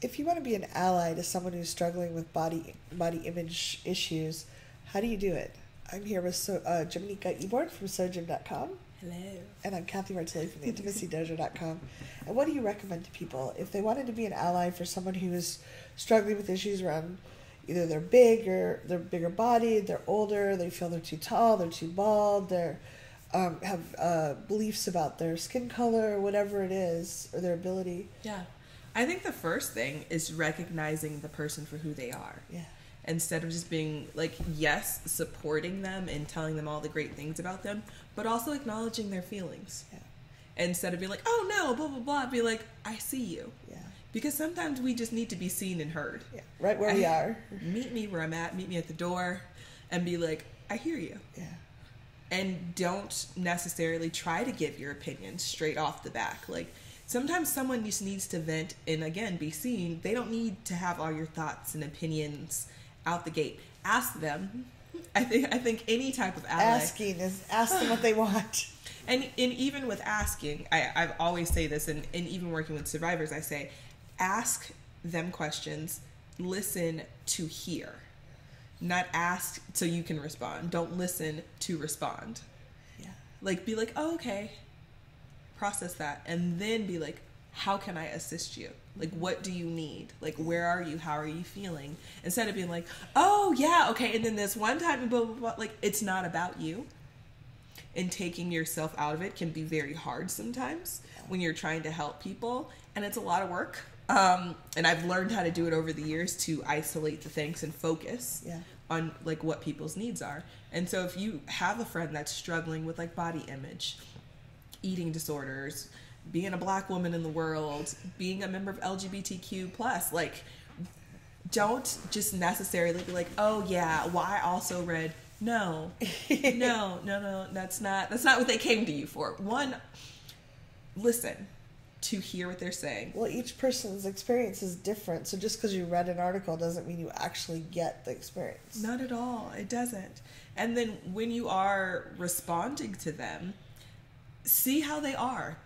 if you want to be an ally to someone who's struggling with body image issues, how do you do it? I'm here with Jamanika Eborn from Sojim.com. Hello. And I'm Kathy Martilli from theintimacydojo.com. And what do you recommend to people if they wanted to be an ally for someone who is struggling with issues around either they're bigger body, they're older, they feel they're too tall, they're too bald, they're have beliefs about their skin color, or whatever it is, or their ability? Yeah. I think the first thing is recognizing the person for who they are. Yeah. Instead of just being like, yes, supporting them and telling them all the great things about them, but also acknowledging their feelings. Yeah. Instead of being like, oh no, blah, blah, blah, be like, I see you. Yeah. Because sometimes we just need to be seen and heard. Yeah. Right where we are. Meet me where I'm at, meet me at the door, and be like, I hear you. Yeah. And don't necessarily try to give your opinion straight off the back. Like, sometimes someone just needs to vent and, again, be seen. They don't need to have all your thoughts and opinions out the gate. Ask them. I think any type of ally. Ask them what they want. And even with asking, I've always say this, and even working with survivors, I say, ask them questions, listen to hear. Not ask so you can respond. Don't listen to respond. Yeah. Like, be like, oh, okay. Process that. And then be like, how can I assist you? Like, what do you need? Like, where are you? How are you feeling? Instead of being like, oh, yeah, okay. And then this one time, blah, blah, blah. Like, it's not about you. And taking yourself out of it can be very hard sometimes when you're trying to help people. And it's a lot of work. And I've learned how to do it over the years to isolate the things and focus on like what people's needs are. And so if you have a friend that's struggling with like body image, eating disorders, being a Black woman in the world, being a member of LGBTQ+, like, don't just necessarily be like, oh yeah, well, I also read. No, that's not what they came to you for. One, listen to hear what they're saying. Well, each person's experience is different, so just because you read an article doesn't mean you actually get the experience. Not at all. It doesn't. And then when you are responding to them, see how they are.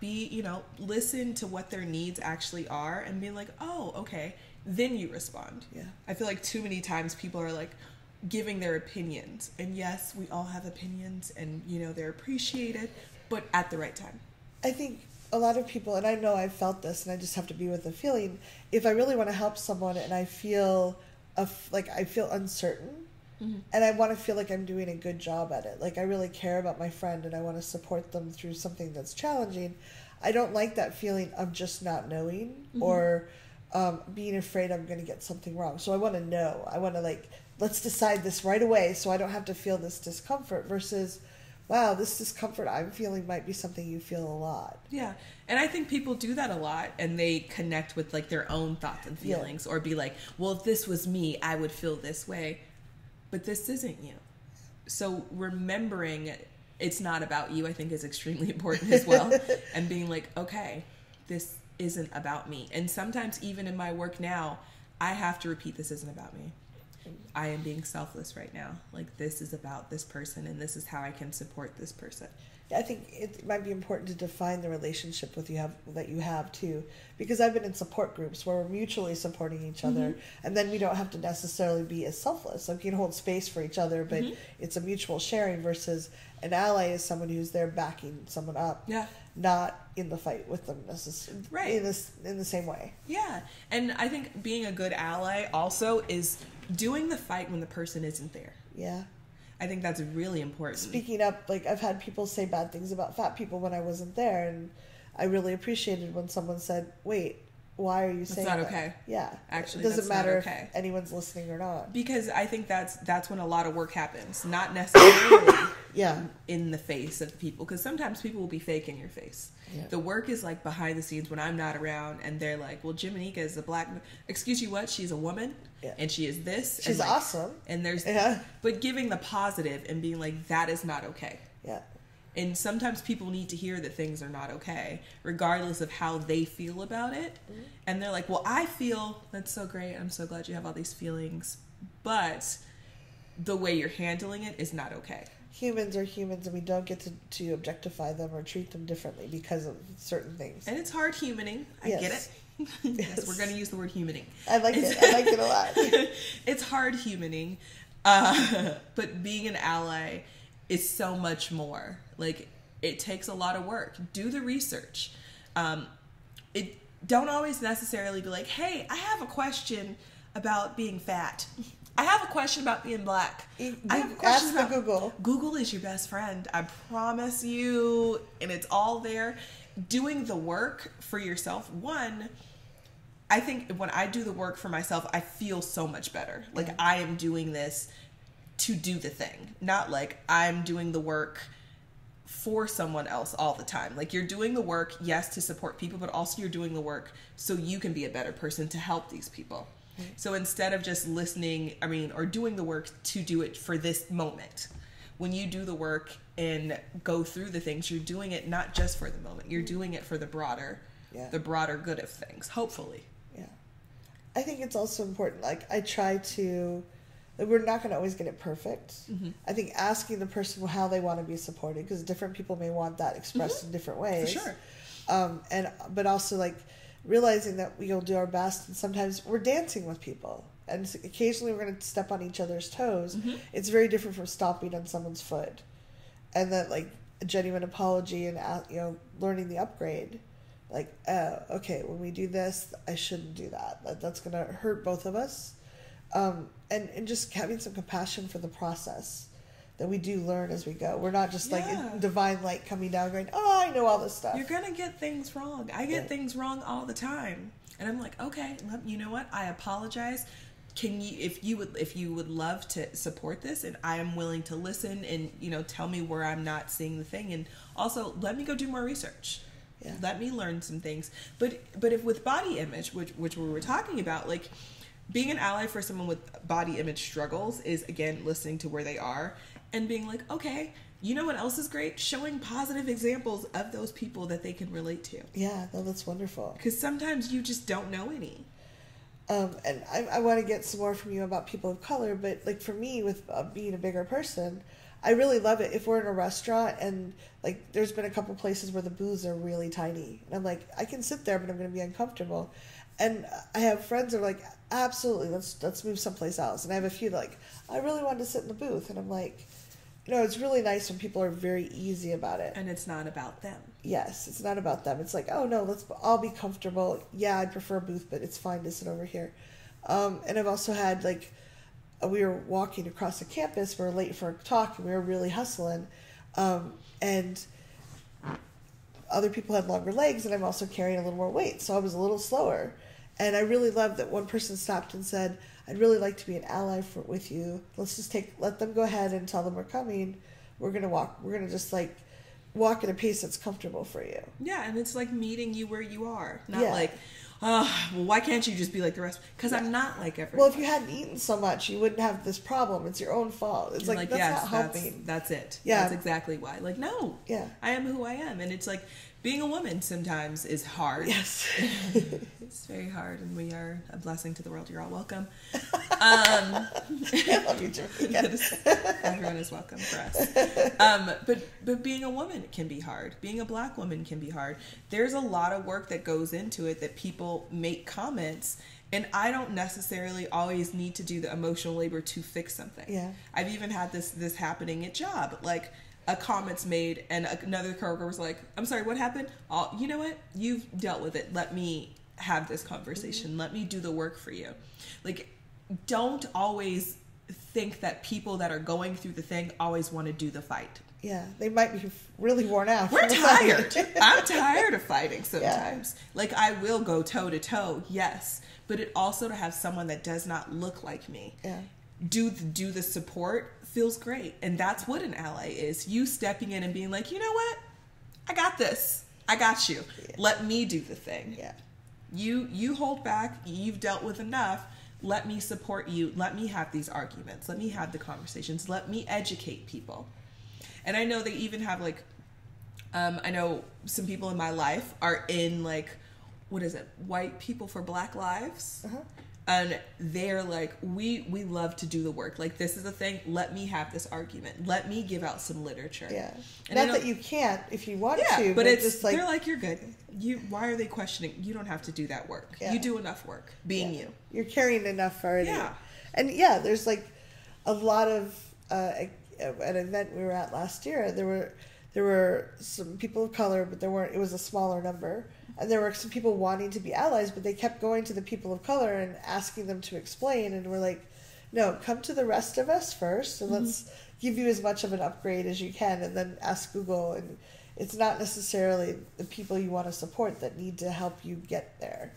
Listen to what their needs actually are and be like, oh, okay. Then you respond. Yeah. I feel like too many times people are like giving their opinions. And yes, we all have opinions and, they're appreciated, but at the right time. I think a lot of people, and I know I've felt this, and I just have to be with the feeling, if I really want to help someone and I feel uncertain, mm-hmm. and I want to feel like I'm doing a good job at it, like I really care about my friend and I want to support them through something that's challenging, I don't like that feeling of just not knowing, mm-hmm. or being afraid I'm going to get something wrong. So I want to know. I want to let's decide this right away so I don't have to feel this discomfort versus, wow, this discomfort I'm feeling might be something you feel a lot. Yeah. And I think people do that a lot, and they connect with like their own thoughts and feelings, or be like, well, if this was me, I would feel this way. But this isn't you. So remembering it's not about you, I think, is extremely important as well. And being like, okay, this isn't about me. And sometimes even in my work now, I have to repeat, this isn't about me. I am being selfless right now. Like, this is about this person, and this is how I can support this person. I think it might be important to define the relationship that you have too, because I've been in support groups where we're mutually supporting each other, mm-hmm. and then we don't have to necessarily be as selfless. Like, we can hold space for each other, but mm-hmm. it's a mutual sharing, versus an ally is someone who's there backing someone up, not in the fight with them necessarily, right? In the same way. Yeah, and I think being a good ally also is doing the fight when the person isn't there. Yeah. I think that's really important. Speaking up, like, I've had people say bad things about fat people when I wasn't there, and I really appreciated when someone said, wait, why are you saying that? That's not okay. Yeah. Actually, it doesn't matter if okay. anyone's listening or not. Because I think that's when a lot of work happens. Not necessarily in the face of people. Because sometimes people will be fake in your face. Yeah. The work is like behind the scenes when I'm not around, and they're like, well, Jamanika is a Black, excuse you, what? She's a woman, and she is this. She's awesome. And there's, but giving the positive and being like, that is not okay. Yeah. And sometimes people need to hear that things are not okay, regardless of how they feel about it. Mm-hmm. And they're like, well, I feel, that's so great. I'm so glad you have all these feelings. But the way you're handling it is not okay. Humans are humans, and we don't get to objectify them or treat them differently because of certain things. And it's hard humaning. I get it. Yes, we're going to use the word humaning. I like it. I like it a lot. It's hard humaning, but being an ally is so much more. Like, it takes a lot of work. Do the research. It don't always necessarily be like, hey, I have a question about being fat. I have a question about being black. I have a question about Google. Google is your best friend. I promise you. And it's all there. Doing the work for yourself. One, I think when I do the work for myself, I feel so much better. Like, I am doing this to do the thing. Not like I'm doing the work for someone else all the time. Like, you're doing the work, yes, to support people, but also you're doing the work so you can be a better person to help these people. So instead of just listening, or doing the work to do it for this moment, when you do the work and go through the things, you're doing it not just for the moment. You're doing it for the broader good of things, hopefully. Yeah. I think it's also important. Like, I try to, we're not going to always get it perfect. Mm-hmm. I think asking the person how they want to be supported, because different people may want that expressed in different ways. For sure. But also, like, realizing that we'll do our best, and sometimes we're dancing with people, and occasionally we're going to step on each other's toes. Mm-hmm. It's very different from stomping on someone's foot. And that, like, a genuine apology and, learning the upgrade. Like, okay, when we do this, I shouldn't do that. That's going to hurt both of us. And just having some compassion for the process that we do learn as we go. We're not just like a divine light coming down going, oh, I know all this stuff. You're going to get things wrong. I get things wrong all the time. And I'm like, okay, you know what? I apologize. Can you, if you would love to support this, and I am willing to listen and, tell me where I'm not seeing the thing. And also let me go do more research. Yeah. Let me learn some things. But if with body image, which we were talking about, like, being an ally for someone with body image struggles is, again, listening to where they are and being like, okay, you know what else is great? Showing positive examples of those people that they can relate to. Yeah, no, that's wonderful. Because sometimes you just don't know any. And I want to get some more from you about people of color, but, like, for me, with being a bigger person, I really love it if we're in a restaurant and, like, there's been a couple places where the booths are really tiny. And I'm like, I can sit there, but I'm going to be uncomfortable. And I have friends that are like, absolutely, let's move someplace else. And I have a few that, like, I really wanted to sit in the booth. And I'm like, it's really nice when people are very easy about it. And it's not about them. Yes, it's not about them. It's like, oh, no, let's all be comfortable. Yeah, I'd prefer a booth, but it's fine to sit over here. And I've also had, like, we were walking across the campus. We were late for a talk, and we were really hustling. And other people had longer legs, and I'm also carrying a little more weight, so I was a little slower. And I really loved that one person stopped and said, I'd really like to be an ally with you. Let's just let them go ahead and tell them we're coming. We're going to walk. We're going to just, like, walk at a pace that's comfortable for you. Yeah, and it's like meeting you where you are. Not like, well, why can't you just be like the rest? Because I'm not like everyone. Well, if you hadn't eaten so much, you wouldn't have this problem. It's your own fault. It's like, that's not helping. That's it. Yeah. That's exactly why. Like, no. Yeah. I am who I am. And it's like, being a woman sometimes is hard. Yes. It's very hard, and we are a blessing to the world. You're all welcome. I love you, Jamaica. Everyone is welcome for us. But being a woman can be hard. Being a black woman can be hard. There's a lot of work that goes into it that people make comments, and I don't necessarily always need to do the emotional labor to fix something. Yeah. I've even had this happening at job. Like, a comment's made and another coworker was like, I'm sorry, what happened? You know what? You've dealt with it. Let me have this conversation. Let me do the work for you. Like, don't always think that people that are going through the thing always want to do the fight. Yeah, they might be really worn out. We're tired. I'm tired of fighting sometimes. Yeah. Like, I will go toe to toe, yes. But it also to have someone that does not look like me. Yeah. Do the support feels great. And that's what an ally is. You stepping in and being like, you know what? I got this. I got you. Yeah. Let me do the thing. Yeah. You hold back. You've dealt with enough. Let me support you. Let me have these arguments. Let me have the conversations. Let me educate people. And I know they even have, like, I know some people in my life are in, like, what is it? White People for Black Lives. Uh-huh. And they're like, we love to do the work. Like, this is a thing. Let me have this argument. Let me give out some literature. Yeah. And not that you can't if you want to. But it's just like, they're like, you're good. Why are they questioning? You don't have to do that work. Yeah. You do enough work being you. You're carrying enough already. Yeah. And yeah, there's like a lot of at an event we were at last year. There were some people of color, but there weren't. It was a smaller number. And there were some people wanting to be allies, but they kept going to the people of color and asking them to explain. And we're like, no, come to the rest of us first, and let's give you as much of an upgrade as you can, and then ask Google. And it's not necessarily the people you want to support that need to help you get there.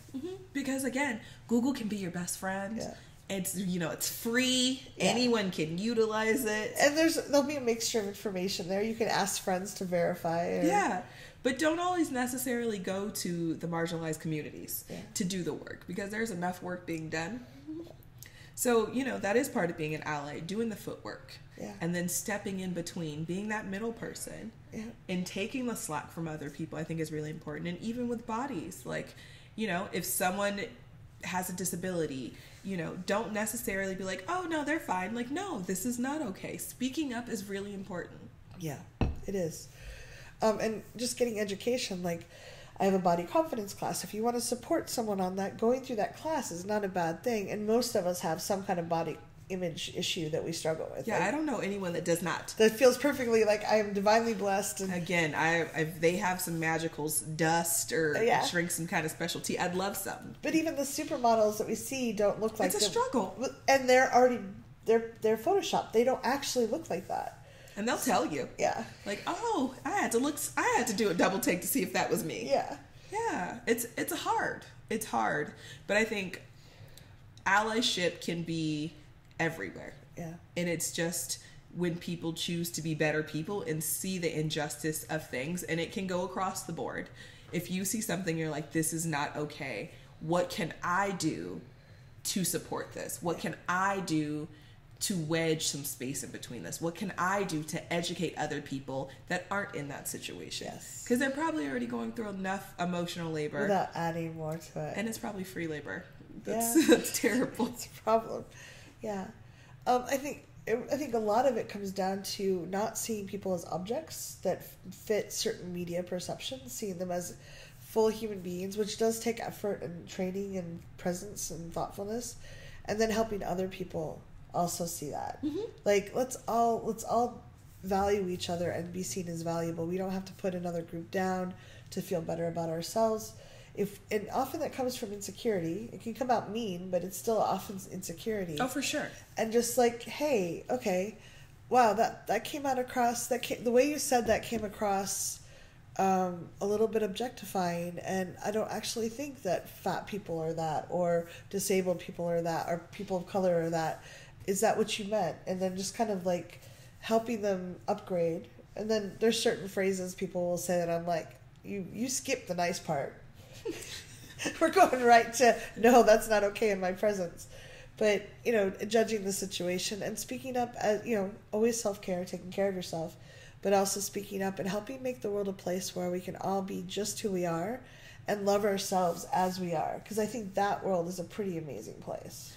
Because again, Google can be your best friend. Yeah. It's, it's free. Yeah. Anyone can utilize it. And there'll be a mixture of information there. You can ask friends to verify. Yeah. But don't always necessarily go to the marginalized communities to do the work, because there's enough work being done. So, that is part of being an ally, doing the footwork. Yeah. And then stepping in between, being that middle person and taking the slack from other people, I think is really important. And even with bodies, like, if someone has a disability, don't necessarily be like, oh, no, they're fine. Like, no, this is not okay. Speaking up is really important. Yeah, it is. And just getting education, like I have a body confidence class. If you want to support someone on that, going through that class is not a bad thing. And most of us have some kind of body image issue that we struggle with. Yeah, I don't know anyone that does not. That feels perfectly like I am divinely blessed. And again, they have some magicals, dust or shrink some kind of specialty. I'd love some. But even the supermodels that we see don't look like it's a struggle. And they're photoshopped. They don't actually look like that. And they'll tell you. Yeah. Like, oh, I had to do a double take to see if that was me. Yeah. Yeah. It's hard. It's hard. But I think allyship can be everywhere. Yeah. And it's just when people choose to be better people and see the injustice of things, and it can go across the board. If you see something, you're like, this is not okay. What can I do to support this? What can I do to wedge some space in between this? What can I do to educate other people that aren't in that situation? Yes. Because they're probably already going through enough emotional labor. Without adding more to it. And it's probably free labor. That's terrible. It's a problem. Yeah. I think a lot of it comes down to not seeing people as objects that fit certain media perceptions, seeing them as full human beings, which does take effort and training and presence and thoughtfulness, and then helping other people also see that. Like, let's all value each other and be seen as valuable. We don't have to put another group down to feel better about ourselves. And often that comes from insecurity. It can come out mean, but it's still often insecurity. Oh, for sure. And just like, hey, okay, wow, that came out across, the way you said that came across a little bit objectifying, and I don't actually think that fat people are that, or disabled people are that, or people of color are that. Is that what you meant? And then just kind of like helping them upgrade. And then there's certain phrases people will say that I'm like, you skipped the nice part. We're going right to, no, that's not okay in my presence. But, judging the situation and speaking up as, always self-care, taking care of yourself, but also speaking up and helping make the world a place where we can all be just who we are and love ourselves as we are. Because I think that world is a pretty amazing place.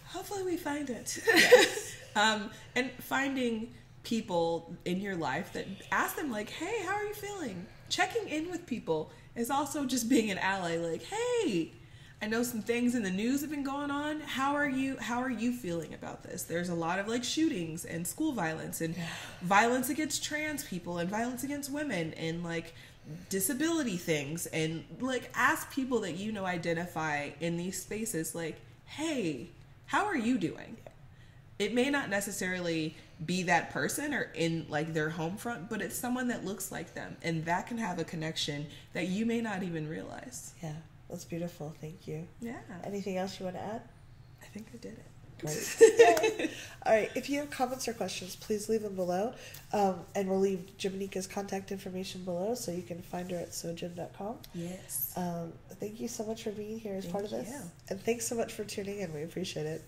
Hopefully we find it. Yes. And finding people in your life that ask them like, hey, how are you feeling? Checking in with people is also just being an ally. Like, hey, I know some things in the news have been going on. How are you feeling about this? There's a lot of like shootings and school violence and violence against trans people and violence against women and like disability things, and like ask people that identify in these spaces like, hey, how are you doing? It may not necessarily be that person or in like their home front, but it's someone that looks like them, and that can have a connection that you may not even realize. Yeah, that's beautiful. Thank you. Yeah. Anything else you want to add? I think I did it. Great. All right. If you have comments or questions, please leave them below. And we'll leave Jimenika's contact information below so you can find her at sojim.com. Yes. Thank you so much for being here as part of this. You. And thanks so much for tuning in. We appreciate it.